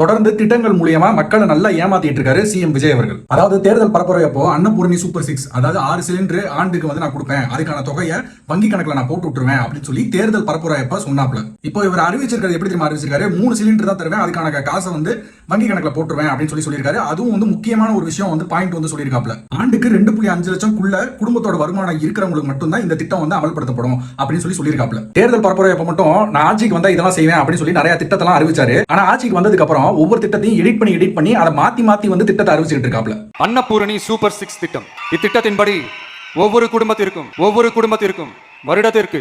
தொடர்ந்து திட்டங்கள் மூலியமா மக்களை நல்லா ஏமாத்திட்டு இருக்காரு சிஎம் விஜய் அவர்கள். அதாவது தேர்தல் பரப்புரையப்போ அன்னபூரணி சூப்பர் 6, அதாவது 6 சிலிண்டர் ஆண்டுக்கு வந்து நான் கொடுப்பேன், அதுக்கான தொகையை வங்கி கணக்குல நான் போட்டு விட்டுருவேன் அப்படின்னு சொல்லி தேர்தல் பரப்புரையப்ப சொன்னாப்ல. இப்போ இவர் அறிவிச்சிருக்காரு, எப்படி தெரியுமா அறிவிச்சிருக்காரு, 3 சிலிண்டர் தான் தருவேன், அதுக்கான காசை வந்து வங்கி கணக்குல போட்டுருவேன் அப்படின்னு சொல்லியிருக்காரு. அதுவும் வந்து முக்கியமான ஒரு விஷயம் வந்து பாயிண்ட் வந்து சொல்லியிருக்காப்ல. ஆண்டுக்கு 2.5 லட்சம்க்குள்ள குடும்பத்தோட வருமானம் இருக்கிறவங்களுக்கு மட்டும்தான் இந்த திட்டம் வந்து அமல்படுத்தப்படும் அப்படின்னு சொல்லியிருக்காப்ல. தேர்தல் பரப்புரையப்ப மட்டும் நான் ஆட்சிக்கு வந்தா இதெல்லாம் செய்வேன் அப்படின்னு சொல்லி நிறைய திட்டத்தெல்லாம் அறிவிச்சாரு. ஆனா ஆட்சிக்கு வந்ததுக்கு அப்புறம் ஒவ்வொரு திட்டத்தையும் எடிட் பண்ணி அதை மாத்தி வந்து திட்டத்தை அறிவிச்சிட்டு இருக்காப்ல. அன்னபூரணி சூப்பர் 6 திட்டம். இத்திட்டத்தின்படி ஒவ்வொரு குடும்பத்திற்கும் வருடத்திற்கு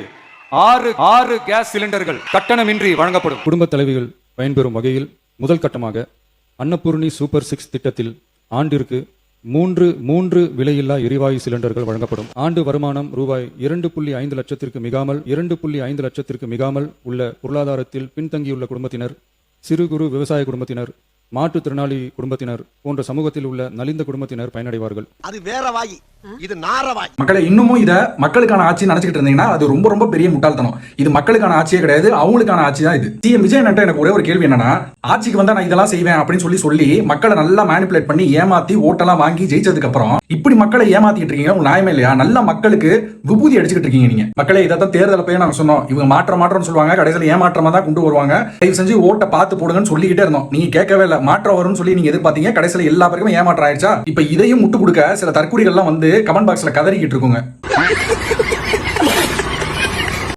6 கேஸ் சிலிண்டர்கள் கட்டணமின்றி வழங்கப்படும். குடும்ப தலைவிகள் பயன்பெறும் வகையில் முதல் கட்டமாக அன்னபூரணி சூப்பர் 6 திட்டத்தில் ஆண்டிற்கு 3 விலையில்லா எரிவாயு சிலிண்டர்கள் வழங்கப்படும். ஆண்டு வருமானம் ரூபாய் 2.5 லட்சத்திற்கு மிகாமல் உள்ள பொருளாதாரத்தில் பின்தங்கியுள்ள குடும்பத்தினர், சிறு குறு விவசாய குடும்பத்தினர், மாற்றுத்திறனாளி குடும்பத்தினர் போன்ற சமூகத்தில் உள்ள நலிந்த குடும்பத்தினர் பயனடைவார்கள். அது வேற வாய், இது நாரவாய். மக்களை இன்னமும் இத மக்களுக்கான ஆட்சி நினைச்சிட்டு இருந்தீங்கன்னா அது ரொம்ப பெரிய முட்டாள்தனம். இது மக்களுக்கான ஆட்சியே கிடையாது, அவங்களுக்கான ஆட்சி தான் இது. சிஎம் விஜய் நட்ட எனக்கு ஒரே ஒரு கேள்வி என்னன்னா, ஆட்சிக்கு வந்தா நான் இதெல்லாம் செய்வேன் அப்படின்னு சொல்லி மக்களை நல்லா மேனிபுலேட் பண்ணி ஏமாத்தி ஓட்டெல்லாம் வாங்கி ஜெயிச்சதுக்கு அப்புறம் இப்படி மக்களை ஏமாத்திட்டு இருக்கீங்க. உங்க நியாயமே இல்லையா? நல்ல மக்களுக்கு விபூதி அடிச்சுக்கிட்டு இருக்கீங்க நீங்க. மக்களே இதான் தேர்தல போய் நாங்க சொன்னோம், இவங்க மாற்றம்னு சொல்லுவாங்க, கடைசியில் ஏமாற்றமா தான் கொண்டு வருவாங்க, தயவு செஞ்சு ஓட்டை பார்த்து போடுங்கன்னு சொல்லிக்கிட்டே இருந்தோம். நீங்க கேட்கவே இல்லை. மாற்றம் வரும்னு சொல்லி நீங்க எதிர்பார்த்தீங்க, கடைசியில் எல்லா பேருக்கும் ஏமாற்றம் ஆயிடுச்சா? இப்ப இதையும் முட்டு கொடுக்க சில தற்கொலைகள்லாம் வந்து கமெண்ட் பாக்ஸ்ல கதறிக்கிட்டு இருக்குங்க.